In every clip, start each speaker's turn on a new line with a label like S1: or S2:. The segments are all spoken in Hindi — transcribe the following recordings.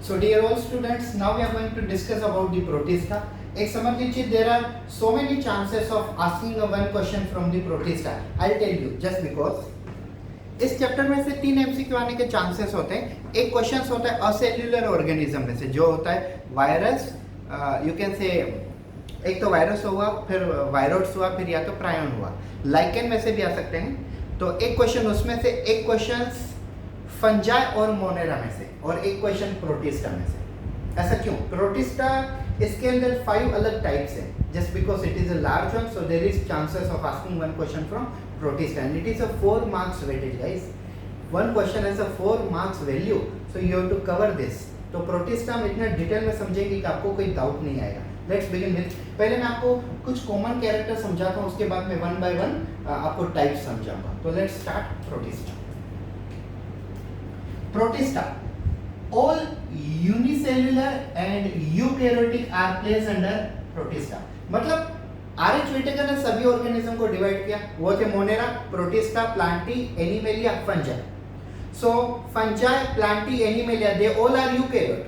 S1: So dear all students, now we are going to discuss about the protista. एक समझ लीजिए there are so many chances of asking a one question from the protista. I'll tell you just because इस चैप्टर में से 3 एमसीक्यू आने के चांसेस होते हैं. एक क्वेश्चन होता है असेल्युलर ऑर्गेनिज्म में से, जो होता है वायरस, यू कैन से एक तो वायरस हुआ, फिर वायरोट्स हुआ, फिर या तो प्रायन हुआ. लाइकेन में से भी आ सकते हैं. तो एक क्वेश्चन उसमें से, एक क्वेश्चन फंजाई और मोनेरा में से, और एक क्वेश्चन प्रोटिस्टा में से. ऐसा क्यों? प्रोटिस्टा इसके अंदर 5 अलग टाइप्स है. Just because it is a large one, so there is chances of asking one question from protista, and it is a 4 marks weightage, guys. One question has a 4 marks value, so you have to cover this. तो protista हम इतना डिटेल में समझेंगे कि आपको कोई डाउट नहीं आएगा. Let's begin with, पहले मैं आपको कुछ कॉमन कैरेक्टर समझाता हूँ, उसके बाद मैं वन बाय वन आपको टाइप समझाऊंगा. तो let's start. Protista. Protista, all unicellular and eukaryotic are placed under protista. मतलब आर.एच. व्हिटेकर ने सभी ऑर्गेनिज्म को डिवाइड किया. वो थे monera, protista, plantae, animalia, fungi. So fungi, plantae, animalia, they all are eukaryote.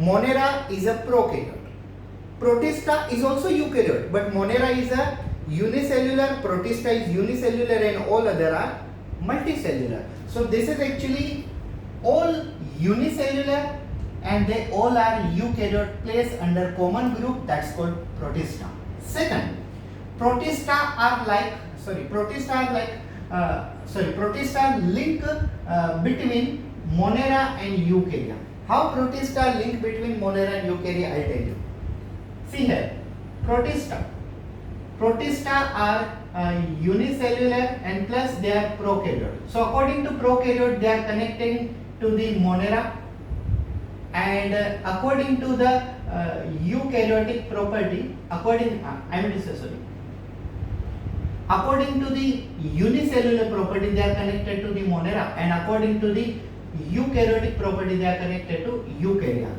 S1: Monera is a prokaryote. Protista is also eukaryote, but monera is a unicellular, protista is unicellular, and all other are multicellular. So this is actually all unicellular and they all are eukaryote placed under common group, that's called protista. Second, protista link between monera and eukarya. How protista link between monera and eukarya? I'll tell you. See here, protista are unicellular and plus they are prokaryote. So according to prokaryote, they are connecting to the monera, and according to the eukaryotic property, according to the unicellular property, they are connected to the monera, and according to the eukaryotic property, they are connected to eukarya.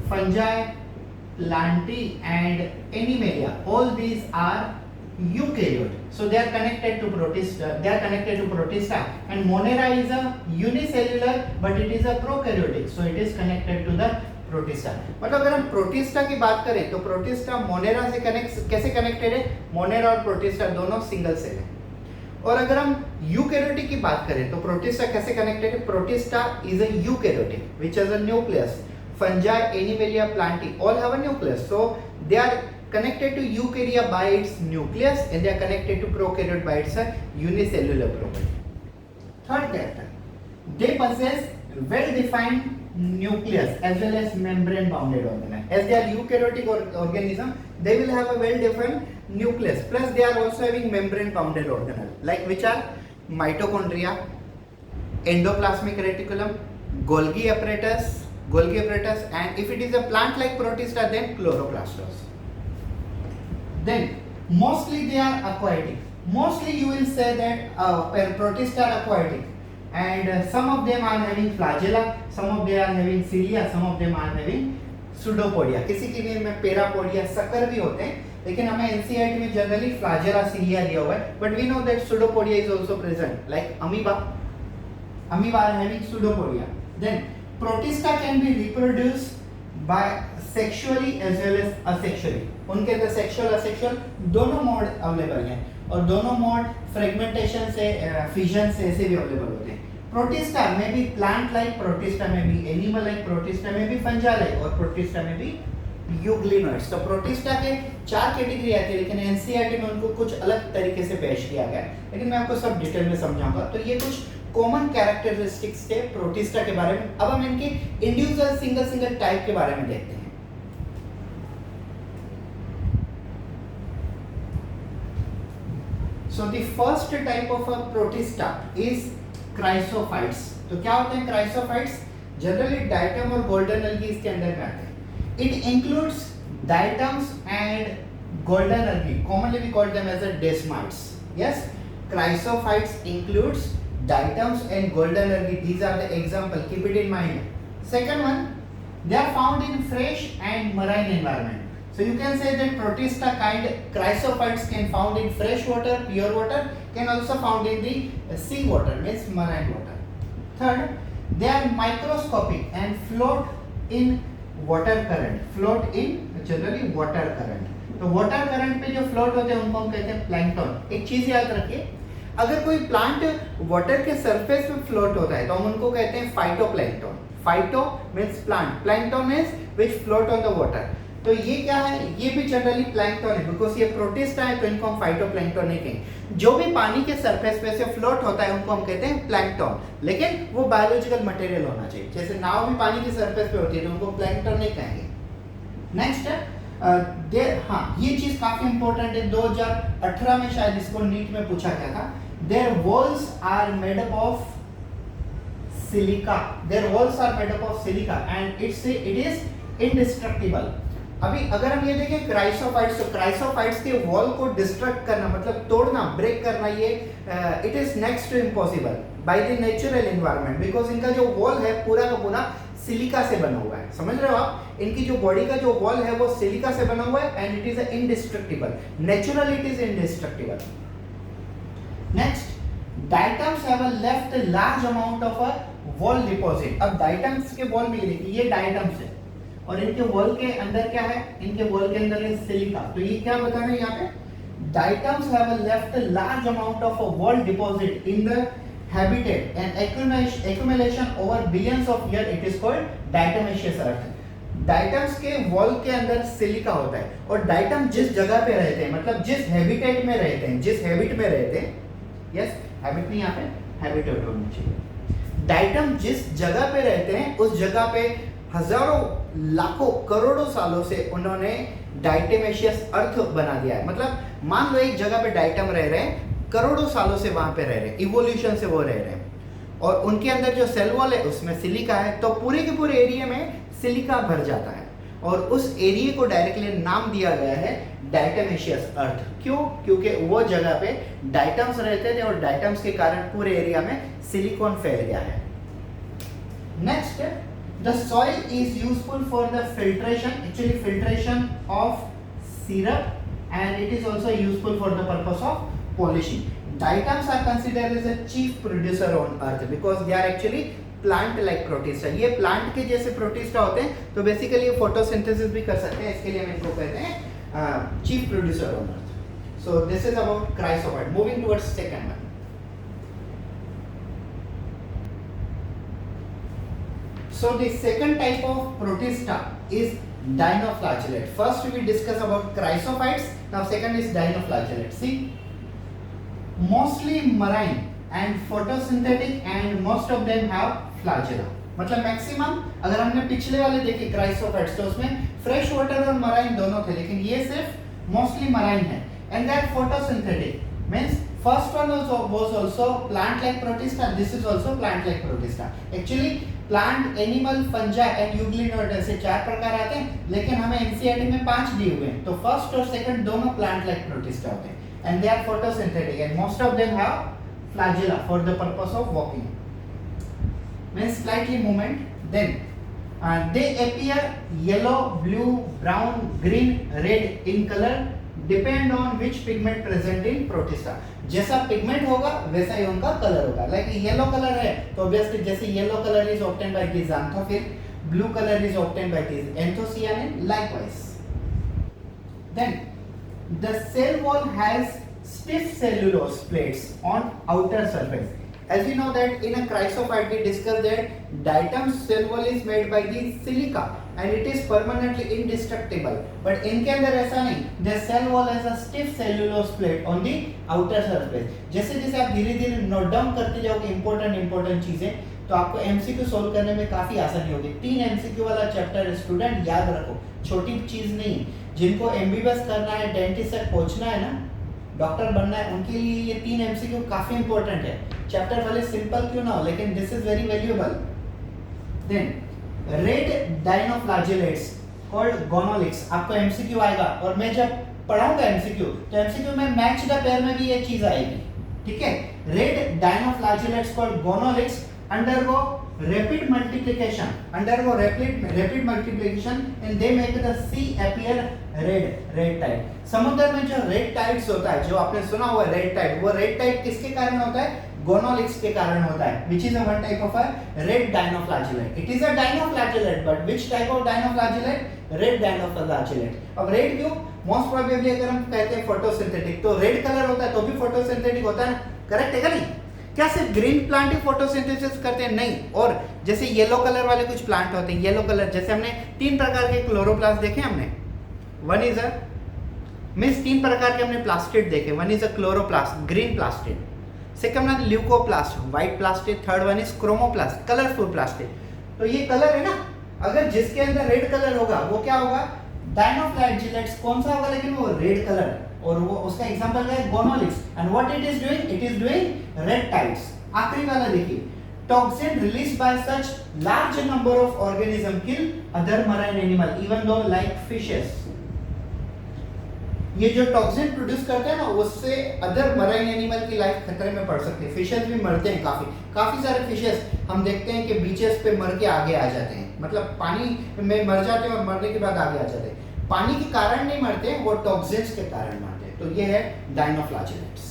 S1: Fungi, plantae and animalia, all these are eukaryote, so they are connected to protista. And monera is a unicellular, but it is a prokaryotic, so it is connected to the protista. मतलब अगर हम प्रोटिस्टा की बात करें तो प्रोटिस्टा मोनेरा से कैसे कनेक्टेड है? मोनेरा और प्रोटिस्टा दोनों सिंगल सेल है. और अगर हम यूकैरियोटिक की बात करें तो प्रोटिस्टा कैसे कनेक्टेड है? Protista is a eukaryotic which has a nucleus. Fungi, Animalia, Plantae all have a nucleus, so they are connected to eukarya by its nucleus, and they are connected to prokaryote by its unicellular property. Third character, they possess well-defined nucleus as well as membrane-bounded organelle. As they are eukaryotic organism, they will have a well-defined nucleus. Plus, they are also having membrane-bounded organelle, like which are mitochondria, endoplasmic reticulum, Golgi apparatus, and if it is a plant like protista, then chloroplasts. Then mostly they are aquatic. Mostly you will say that protista are aquatic, and some of them are having flagella, some of them are having cilia, some of them are having pseudopodia. किसी के में पैरापोडिया, सकर भी होते हैं, लेकिन हमें एनसीईआरटी में जनरली फ्लैजेला, सिलिया दिया हुआ है, but we know that pseudopodia is also present, like amoeba are having pseudopodia. Then protista can be reproduced by sexually as well as asexually. उनके अंदर सेक्सुअल असेक्सुअल दोनों मोड अवेलेबल हैं, और दोनों मोड फ्रेगमेंटेशन से, फिजन से ऐसे भी अवेलेबल होते हैं. प्रोटिस्टा में भी प्लांट लाइक, प्रोटिस्टा में भी एनिमल लाइक, प्रोटिस्टा में भी फंजा लाइक, और प्रोटिस्टा में भी यूग्लिनोइड्स. तो प्रोटिस्टा के 4 कैटेगरी आती है, लेकिन एनसीईआरटी में उनको कुछ अलग तरीके से पेश किया गया है, लेकिन मैं आपको सब डिटेल में समझाऊंगा. तो ये कुछ कॉमन कैरेक्टरिस्टिक्स थे प्रोटिस्टा के बारे में. अब हम इनके इंडिविजुअल सिंगल टाइप के बारे में देखते हैं. So the first type of a protista is chrysophytes. तो क्या होते हैं क्राइसोफाइट्स? जनरली डाइटम और गोल्डन अलगी इसके अंदर में आते हैं. It includes diatoms and golden algae, commonly we call them as a desmids. Yes, chrysophytes includes diatoms and golden algae. These are the example, keep it in mind. Second one, they are found in fresh and marine environment. So you can say that protista kind chrysophytes can found in fresh water, pure water, can also found in the sea water, means marine water. Third, they are microscopic and float in water current, float in generally water current. तो वाटर करंट पे जो फ्लोट होते हैं उनको हम कहते हैं प्लैंकटन। एक चीज याद रखिए, अगर कोई प्लांट वाटर के सरफेस पे फ्लोट होता है तो हम उनको कहते हैं phytoplankton. Phyto means plant, plankton means which float on the water. तो ये क्या है, ये भी जनरली प्लैंक्टन है, बिकॉज ये प्रोटिस्टा है तो इनको हम फाइटोप्लैंक्टन नहीं कहेंगे। जो भी पानी के सरफेस पे से फ्लोट होता है उनको हम कहते हैं प्लैंक्टन, लेकिन वो बायोलॉजिकल मटेरियल होना चाहिए। जैसे नाव भी पानी के सरफेस पे होती है तो उनको प्लैंक्टन नहीं कहेंगे। नेक्स्ट हाँ, ये चीज काफी इंपॉर्टेंट है, 2018 में शायद इसको नीट में पूछा गया था। Their walls are made up of silica, their walls are made up of silica and it is indestructible. अभी अगर हम ये देखें क्राइसोफाइट्स, तो क्राइसोफाइट्स के वॉल को डिस्ट्रक्ट करना मतलब तोड़ना, ब्रेक करना, ये it is next to impossible by the natural environment, because इनका जो वॉल है पूरा का पूरा सिलिका से बना हुआ है। समझ रहे हो आप, इनकी जो बॉडी का जो वॉल है वो सिलिका से बना हुआ है and it is indestructible, naturally it is indestructible. Next, diatoms have left large amount of a wall deposit. अब डायटम्स के वॉल में ये डायटम्स है और इनके वॉल के अंदर क्या है, इनके वॉल के अंदर है सिलिका। तो ये क्या बता रहे हैं यहाँ पे, diatoms have left large amount of wall deposit in the habitat and accumulation over billions of years, it is called diatomaceous earth। Diatoms के वॉल के अंदर सिलिका होता है और डाइटम जिस जगह पे रहते हैं, मतलब जिस हैबिटेट में रहते हैं, जिस हैबिट में रहते हैं, यस हैबिट नहीं, यहाँ पे हैबिटेट होना चाहिए। डाइटम जिस जगह पे रहते हैं उस जगह पे हजारों लाखों करोड़ों सालों से उन्होंने डाइटेमेशियस अर्थ बना दिया है। मतलब मान लो एक जगह पे डाइटम रह रहे हैं, करोड़ों सालों से वहां पे रह रहे हैं, इवोल्यूशन से वो रह रहे हैं और उनके अंदर जो सेल वॉल है उसमें सिलिका है, तो पूरे के पूरे एरिया में सिलिका भर जाता है और उस एरिया को डायरेक्टली नाम दिया गया है डाइटेमेशियस अर्थ। क्यों? क्योंकि वो जगह पे डाइटम्स रहते थे और डाइटम्स के कारण पूरे एरिया में सिलिकॉन फैल गया है। Next, the soil is useful for the filtration, actually filtration of syrup and it is also useful for the purpose of polishing. Diatoms are considered as a chief producer on earth because they are actually plant like protista। ये प्लांट के जैसे प्रोटिस्टा होते हैं, तो बेसिकली ये फोटोसिंथेसिस भी कर सकते हैं, इसके लिए हम इनको कहते हैं chief producer on earth. So this is about chrysophyte. Moving towards second one. So the second type of protista is dinoflagellate. First we discuss about chrysophytes. Now second is dinoflagellate. See, mostly marine and photosynthetic and most of them have flagella. मतलब मैक्सिमम अगर हमने पिछले वाले देखे क्राइसोफाइट्स तो उसमें फ्रेश वाटर और मराइन दोनों थे, लेकिन ये सिर्फ मोस्टली मराइन है। And that photosynthetic means first one was also plant like protista, this is also plant like protista। Actually plant, animal, फंजा and यूग्लिनोइड ऐसे 4 प्रकार आते हैं, लेकिन हमें एनसीईआरटी में 5 दिए हुए हैं। तो फर्स्ट और सेकंड दोनों प्लांट लाइक प्रोटिस्टा होते हैं and they are photosynthetic and most of them have flagella for the purpose of walking, means slightly movement. Then they appear yellow, blue, brown, green, red in color depend on which pigment present in protista। जैसा पिगमेंट होगा वैसा ही उनका कलर होगा। लाइक येलो कलर है तो ऑब्वियसली जैसे yellow colour is obtained by the xanthophyll, blue colour is obtained by the anthocyanin, likewise। Then the cell wall has stiff cellulose plates on outer surface। As you know that in a chrysophyte we discussed that diatom cell wall is made by the silica and it is permanently indestructible, but इनके अंदर ऐसा नहीं, the cell wall has a stiff cellulose plate on the outer surface। जैसे जैसे आप धीरे धीरे नोट डाउन करते जाओगे इंपॉर्टेंट चीजें, तो आपको एमसीक्यू सोल्व करने में काफी आसानी होगी। 3 एमसीक्यू वाला चैप्टर स्टूडेंट याद रखो, छोटी चीज नहीं। जिनको एमबीबीएस करना है, डेंटिस्ट तक पहुंचना है ना, डॉक्टर बनना है, उनके लिए ये 3 एमसीक्यू काफी इंपॉर्टेंट है। चैप्टर वाले सिंपल क्यों ना हो, लेकिन this is very valuable. Then red dinoflagellates called gonyaulax, आपको एमसीक्यू आएगा और मैं जब पढ़ाऊंगा एमसीक्यू तो एमसीक्यू में मैच द पेयर में भी ये चीज आएगी, ठीक है। Red dinoflagellates called gonyaulax undergo rapid multiplication and they make the sea appear red tide। समुद्र में जो रेड टाइड्स होता है, जो आपने सुना हुआ रेड टाइड, वो रेड टाइड किसके कारण होता है? गोनोलिक्स के कारण होता है, which is a one type of a red dinoflagellate. It is a dinoflagellate, but which type of dinoflagellate? Red dinoflagellate. अब रेड क्यों? मोस्ट प्रोबेबली अगर हम कहते हैं फोटोसिंथेटिक, तो रेड कलर होता है तो भी फोटोसिंथेटिक होता है ना, करेक्ट है क्या नहीं? क्या सिर्फ ग्रीन प्लांट ही फोटोसिंथेसिस करते हैं? नहीं, और जैसे येलो कलर वाले कुछ प्लांट होते हैं, येलो कलर जैसे हमने 3 प्रकार के क्लोरोप्लास्ट देखे हमने, वन इज अ मीन्स 3 प्रकार के हमने प्लास्टिड देखे, one is a chloroplast green plastid, second one leucoplast white plastid, third one is chromoplast colourful plastid. तो ये कलर है ना, अगर जिसके अंदर रेड कलर होगा वो क्या होगा? डायनोफ्लैजेलेट्स। कौन सा होगा? लेकिन वो रेड कलर, और वो उसका एग्जांपल है Gonyaulax. And what it is doing? It is doing reptiles. आखिरी वाला देखिए, toxin released by such large number of organism kill other marine animal even though like fishes. ये जो टॉक्सिन प्रोड्यूस करते हैं ना, उससे अदर मराइन एनिमल की लाइफ खतरे में पड़ सकती है। फिशेस भी मरते हैं, काफी सारे फिशेस हम देखते हैं कि बीचेस पे मर के आगे आ जाते हैं, मतलब पानी में मर जाते हैं और मरने के बाद आगे आ जाते हैं। पानी के कारण नहीं मरते, वो टॉक्सिन्स के कारण मरते हैं। तो ये है डायनोफ्लैजेलेट्स।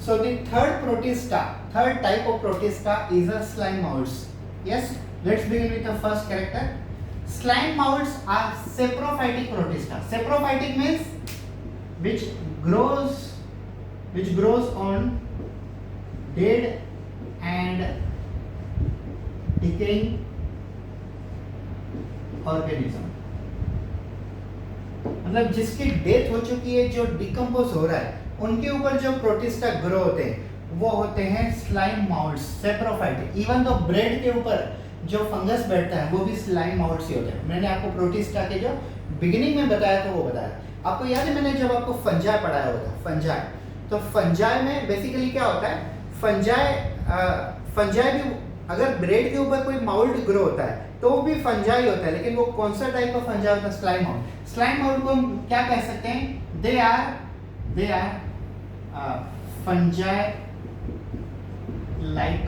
S1: So the third type of protista is a slime molds. Yes, let's begin with the first character. Slime molds are saprophytic protista. Saprophytic means which grows on dead and decaying organism. मतलब जिसकी डेथ हो चुकी है, जो डिकम्पोज हो रहा है, उनके ऊपर जो प्रोटिस्टा ग्रो होते हैं वो होते हैं स्लाइम माउल्ड्स, सेप्रोफाइटिक। इवन तो ब्रेड के ऊपर जो फंगस बैठता है वो भी स्लाइम माउल्ड्स ही होते हैं। मैंने आपको प्रोटिस्टा के जो बिगिनिंग में बताया था वो बताया। आपको याद है मैंने जब आपको फंजाई पढ़ाया होता, फंजाई, तो फंजाई में बेसिकली क्या होता है? फंजाई भी अगर ब्रेड के ऊपर कोई माउल्ड ग्रो होता है तो वो भी फंजाई होता है, लेकिन वो कौन सा टाइप का फंजाई होता है? Slime mould. स्लाइम माउल्ड को हम क्या कह सकते हैं? They are fungi like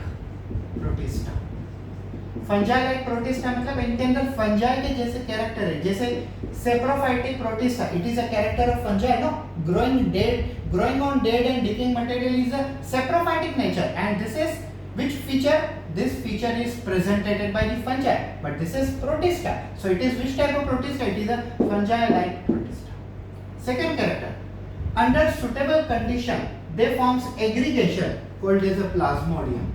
S1: protista. Fungi like protista मतलब इनके अंदर फंजाई के जैसे कैरेक्टर है। जैसे saprophytic protista, it is a character of fungi, no, growing on dead and decaying material is a saprophytic nature, and this is which feature? This feature is presented by the fungi, but this is protista. So it is which type of protista? It is a fungi like protista. Second character, under suitable condition they forms aggregation called as a plasmodium.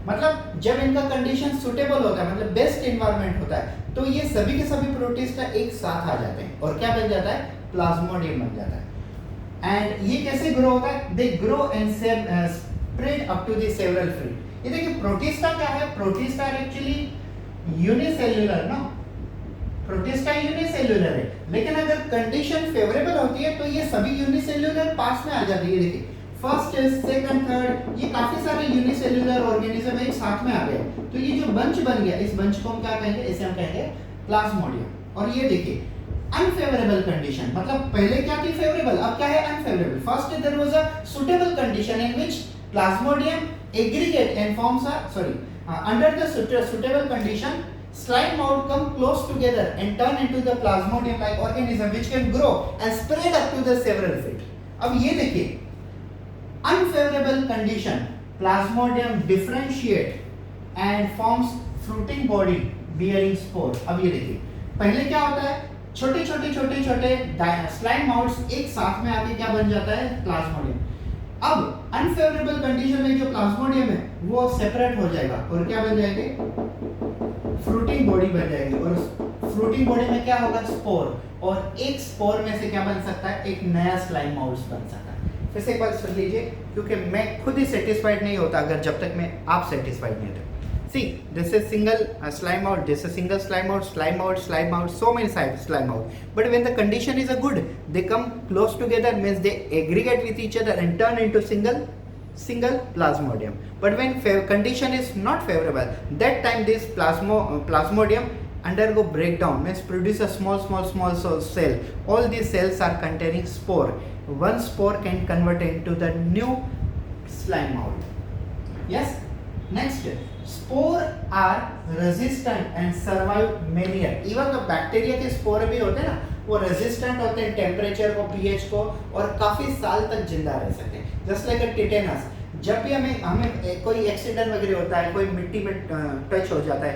S1: मतलब जब इनका कंडीशन सुटेबल होता है, मतलब बेस्ट एनवायरनमेंट होता है, तो ये सभी के सभी प्रोटिस्टा एक साथ आ जाते हैं और क्या बन जाता है? प्लाज्मोडियम बन जाता है। एंड ये कैसे ग्रो होता है? They grow and spread up to the several fruit. ये देखिए प्रोटिस्टा क्या है? प्रोटिस्टा एक्चुअली यूनिसेल्युलर, ना, प्रोटिस्टा यूनिसेल्युलर है, लेकिन अगर कंडीशन फेवरेबल होती है तो ये सभी यूनिसेल्युलर पास में आ जाती है। देखिए फर्स्ट, सेकंड, थर्ड, ये काफी सारे यूनिसेल्युलर ऑर्गेनिज्म एक साथ में आ गए, तो ये जो बंच बन गया, इस बंच को हम क्या कहेंगे? इसे हम कहेंगे प्लाज्मोडियम। और ये देखिए अनफेवरेबल कंडीशन, मतलब पहले क्या थी? फेवरेबल, अब क्या है? Unfavourable. First there was a suitable condition in which plasmodium aggregate and forms under the suitable condition slime mold come close together and turn into the plasmodium like organism which can grow and spread up to the several feet. अब ये देखिए unfavorable condition, plasmodium differentiate and forms fruiting body bearing spore. अब ये देखिए पहले क्या होता है? छोटे स्लाइम माउल्ड्स एक साथ में आके क्या बन जाता है? प्लाज्मोडियम। अब अनफेवरेबल कंडीशन में जो प्लाज्मोडियम है वो सेपरेट हो जाएगा और क्या बन जाएंगे? फ्रूटिंग बॉडी बन जाएगी, और फ्रूटिंग बॉडी में क्या होगा? स्पोर, और एक स्पोर में से क्या बन सकता है? एक नया स्लाइम माउल्ड्स बन सकता है। फिर से एक बार सुन लीजिए, क्योंकि मैं खुद ही सेटिस्फाइड नहीं होता अगर जब तक मैं आप सेटिस्फाइड नहीं होते। See, this is single slime mold, this is single slime mold, so many slime mold. But when the condition is a good, they come close together, means they aggregate with each other and turn into single plasmodium. But when condition is not favorable, that time this plasmodium undergo breakdown, means produce a small cell. All these cells are containing spore. One spore can convert into the new slime mold. Yes. Next, spore are resistant and survive many years. Even the bacteria के spore भी होते हैं ना, वो रेजिस्टेंट होते हैं टेम्परेचर को, पीएच को, और काफ़ी साल तक जिंदा रह सकते हैं। जस्ट लाइक अ टिटेनस, जब भी हमें कोई एक्सीडेंट वगैरह होता है, कोई मिट्टी में टच हो जाता है,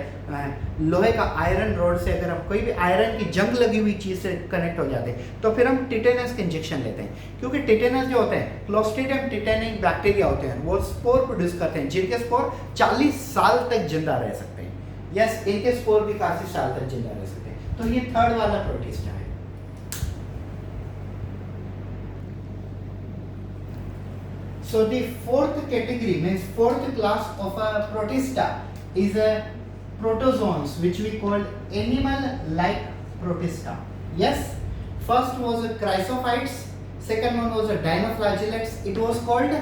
S1: लोहे का आयरन रोड से अगर हम कोई भी आयरन की जंग लगी हुई चीज़ से कनेक्ट हो जाते हैं तो फिर हम टिटेनस के इंजेक्शन लेते हैं, क्योंकि टिटेनस जो होते हैं क्लोस्ट्रीडियम टिटेनिक बैक्टीरिया होते हैं, वो स्पोर प्रोड्यूस करते हैं जिनके स्पोर 40 साल तक जिंदा रह सकते हैं। यस, इनके स्पोर भी काफ़ी साल तक जिंदा रह सकते हैं। तो ये थर्ड वाला प्रोटिस्टा है। So the fourth category means fourth class of a protista is a protozoans, which we call animal-like protista. Yes, first was a chrysophytes, second one was a dinoflagellates. It was called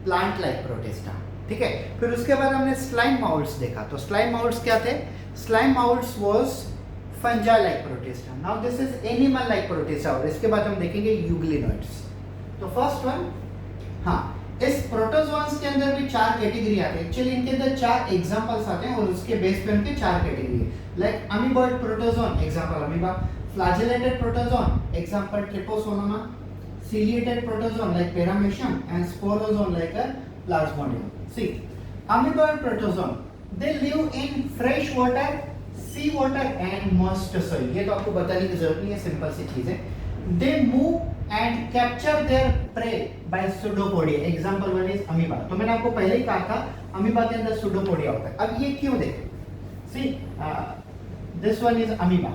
S1: plant-like protista. ठीक है, फिर उसके बाद हमने स्लाइम माउल्ट्स देखा। तो स्लाइम माउल्ट्स क्या थे? Slime moulds was fungi-like protista. Now this is animal-like protista, और इसके बाद हम देखेंगे यूग्लिनोइड्स। तो फर्स्ट वन, हाँ, इस प्रोटोजोन्स के अंदर भी 4 कैटेगरी आते हैं। एक्चुअली इनके अंदर 4 एग्जांपल्स आते हैं और उसके बेस पे उनके 4 कैटेगरी है। Like amoeboid protozoan, example amoeba; flagellated protozoan, example trypanosoma; ciliated protozoan like paramecium; and sporozoan like a plasmodium. See, amoeboid protozoan, they live in fresh water, sea water and moist soil. ये तो आपको बताने की जरूरत नहीं है, सिंपल सी चीज है। They move and capture their prey by pseudopodia. Example one is amoeba. तो मैंने आपको पहले ही कहा था अमीबा के अंदर pseudopodia होता है। अब ये क्यों देखें? See, this one is amoeba.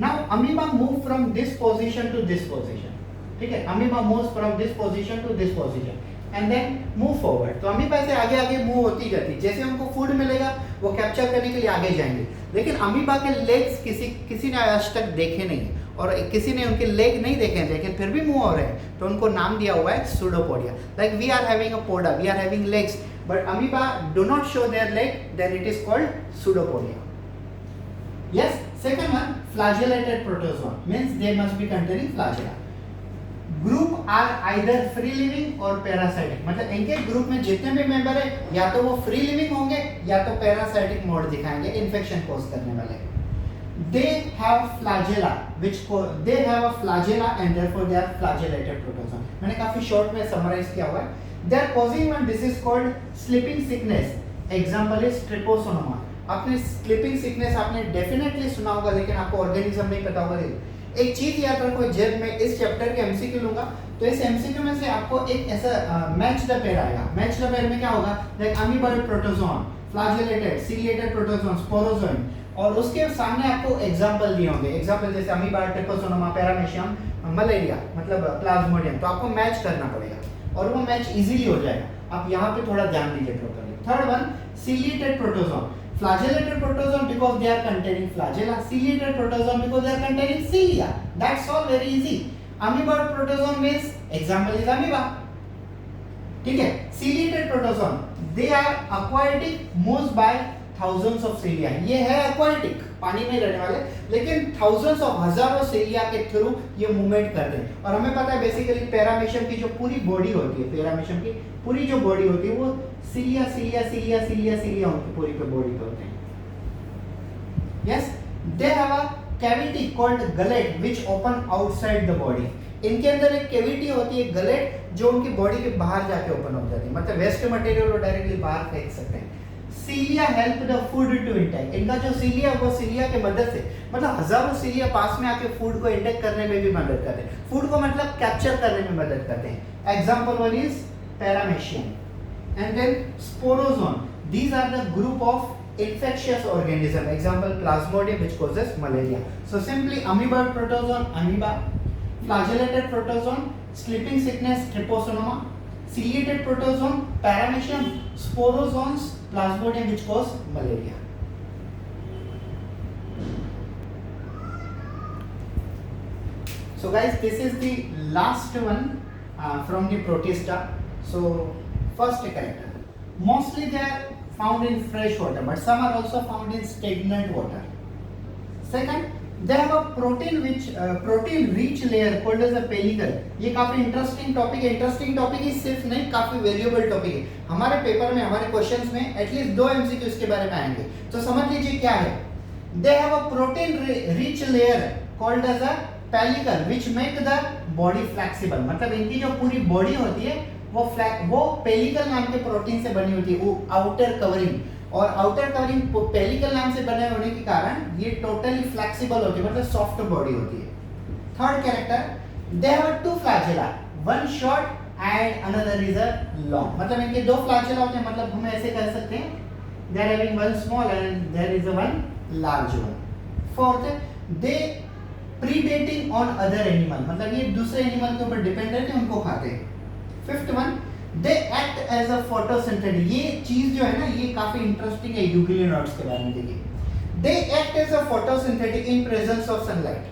S1: Now amoeba move from this position to this position. ठीक है, amoeba moves from this position to this position and then move forward. तो अमीबा से आगे आगे मूव होती जाती, जैसे उनको फूड मिलेगा वो कैप्चर करने के लिए आगे जाएंगे। लेकिन अमीबा के लेग्स किसी ने आज तक देखे नहीं, और किसी ने उनके लेग नहीं देखे हैं, लेकिन फिर भी मूव हो रहे हैं, तो उनको नाम दिया हुआ है pseudopodia. Like we are having a poda, we are having legs, but amoeba do not show their leg, then it is called pseudopodia. Yes, second one, flagellated protozoan means they must be containing flagella. Group are either free living or parasitic, मतलब इनके ग्रुप में जितने भी मेंबर है या तो वो फ्री लिविंग होंगे या तो पैरासाइटिक मोड दिखाएंगे, इन्फेक्शन कॉज करने वाले। They have flagella, they have a flagella and therefore they are flagellated protozoan. मैंने काफी शॉर्ट में समराइज किया हुआ है। They are causing one disease called sleeping sickness. Example is tryposinoma. आपने sleeping sickness आपने डेफिनेटली सुना होगा, लेकिन आपको ऑर्गेनिज्म नहीं पता होगा। एक चीज याद रखो, जब मैं इस चैप्टर के एमसीक्यू लूंगा तो इस एमसीक्यू में से आपको एक ऐसा मैच द पेयर आएगा। मैच द पेयर में क्या होगा? Like amoeboid protozoan, flagellated, ciliated protozoan, sporozoan, और उसके सामने आपको एग्जाम्पल दिए होंगे। एग्जाम्पल जैसे अमीबा, ट्रिपोसोमा, पैरामेशियम, मलेरिया, मतलब प्लाज्मोडियम। तो आपको मैच करना पड़ेगा और वो मैच इजीली हो जाएगा। आप यहाँ पे थोड़ा ध्यान दीजिए properly. Third one, ciliated protozoan. Flagellated protozoan because they are containing flagella. Ciliated protozoan because they are containing cilia. That's all, very easy. Amoeboid protozoan means example is amoeba. ठीक है? Ciliated protozoan, they are aquatic, moves by thousands of cilia. ये है aquatic, पानी में रहने वाले, लेकिन thousands of हजारों cilia के थ्रू ये मूवमेंट करते हैं। और हमें पता है बेसिकली पैरामेशियम की जो पूरी बॉडी होती है, पैरामेशियम की पूरी जो बॉडी होती है वो cilia उनकी पूरी पे बॉडी पे होते हैं। Yes, they have a cavity called gullet which open outside the body. इनके अंदर एक कैविटी होती है गलेट, जो उनकी बॉडी के बाहर जाके ओपन हो जाती है, मतलब वेस्ट मटेरियल को डायरेक्टली बाहर फेंक सकते हैं। Cilia help the food to intake. इनका जो सीलिया वो सीलिया के मदद से, मतलब हजारों सीलिया पास में आके फूड को इंटेक करने में भी मदद करते हैं, फूड को मतलब कैप्चर करने में मदद करते हैं। Example one is paramecium and then sporozoan. These are the group of infectious organism. Example plasmodium which causes malaria. So simply amoeboid protozoan, amoeba; flagellated protozoan, sleeping sickness, tryposinoma; ciliated protozoan, paramecium; sporozoans, plasmodium which cause malaria. So guys, this is the last one from the protista. So first character, mostly they are found in fresh water, but some are also found in stagnant water. Second, they have a protein rich layer called as a pellicle. ये काफी इंटरेस्टिंग टॉपिक है। इंटरेस्टिंग टॉपिक ही सिर्फ नहीं, काफी वैल्यूएबल टॉपिक है। हमारे पेपर में, हमारे क्वेश्चंस में एटलीस्ट 2 एमसीक्यू इसके बारे में आएंगे, तो समझ लीजिए क्या है। They have a protein rich layer called as a pellicle which make the body flexible, मतलब इनकी जो पूरी बॉडी होती है वो पेलिकल नाम के प्रोटीन से बनी होती है, वो आउटर कवरिंग, और आउटर कवरिंग पेलिकल नाम से बने होने के कारण ये टोटली फ्लेक्सिबल होती है, मतलब सॉफ्ट बॉडी होती है। Third character, they have two flagella, one short and another is a long, मतलब इनके दो फ्लैजेला होते हैं, मतलब हम ऐसे कह सकते हैं they are having one small and there is a one large one. Fourth, they predating on other animal, मतलब ये दूसरे एनिमल के ऊपर डिपेंड रहते हैं, उनको खाते हैं। Fifth one, they act as a photosynthetic, ये चीज जो है ना ये काफी इंटरेस्टिंग है यूकेरियोट्स के बारे में। देखिए, they act as a photosynthetic in presence of sunlight,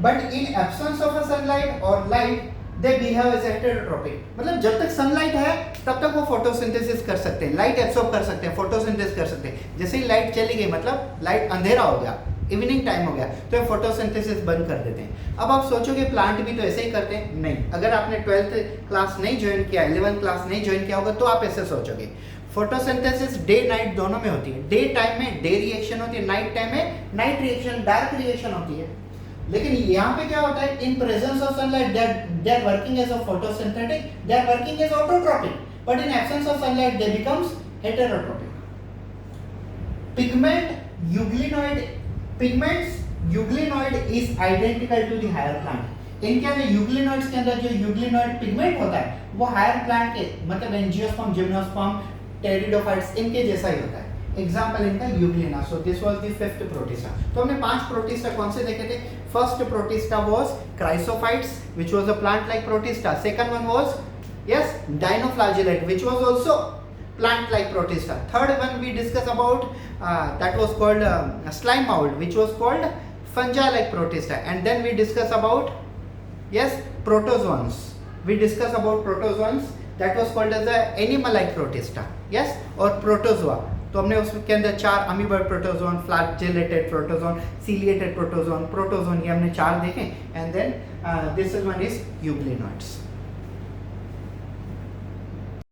S1: but in absence of a sunlight or light they behave as heterotropic, मतलब जब तक सनलाइट है तब तक वो फोटोसिंथेसिस कर सकते हैं, लाइट एब्सॉर्ब कर सकते हैं, फोटोसिंथेसिस कर सकते हैं। जैसे ही लाइट चली गई मतलब लाइट अंधेरा हो गया, इवनिंग टाइम हो गया, तो ये फोटोसिंथेसिस बंद कर देते हैं। अब आप सोचोगे प्लांट भी तो ऐसे ही करते हैं, नहीं। अगर आपने 12th क्लास नहीं ज्वाइन किया, 11th क्लास नहीं ज्वाइन किया होगा तो आप ऐसे सोचोगे। फोटोसिंथेसिस डे नाइट दोनों में होती है, डे टाइम में डे रिएक्शन होती है, नाइट टाइम में नाइट रिएक्शन, डार्क रिएक्शन होती है। लेकिन यहाँ पे क्या होता है, in presence of sunlight they are working as a photosynthetic, they are working as autotrophic, but in absence of sunlight they becomes heterotrophic. Pigments euglenoid is identical to the higher plant. इनके अंदर यूग्लिनॉइड्स के अंदर जो यूग्लिनॉइड पिगमेंट होता है वो हायर प्लांट के, मतलब एंजियोस्पर्म, जिम्नोस्पर्म, टेरिडोफाइट्स इनके जैसा ही होता है। एग्जाम्पल इनका Euglena. So this was the fifth protista. तो हमने 5 प्रोटिस्टा कौन से देखे थे? First protista was chrysophytes which was a plant like protista. Second one was yes dinoflagellate which was also plant like protista. Third one we discuss about that was called slime mold which was called fungi like protista. And then we discuss about protozoans. We discuss about protozoans that was called as the animal like protista. Yes, or protozoa. तो हमने उसके अंदर 4 amoeboid protozoan, flagellated protozoan, ciliated protozoan, ये हमने 4 देखे। And then this is one is euglenoids.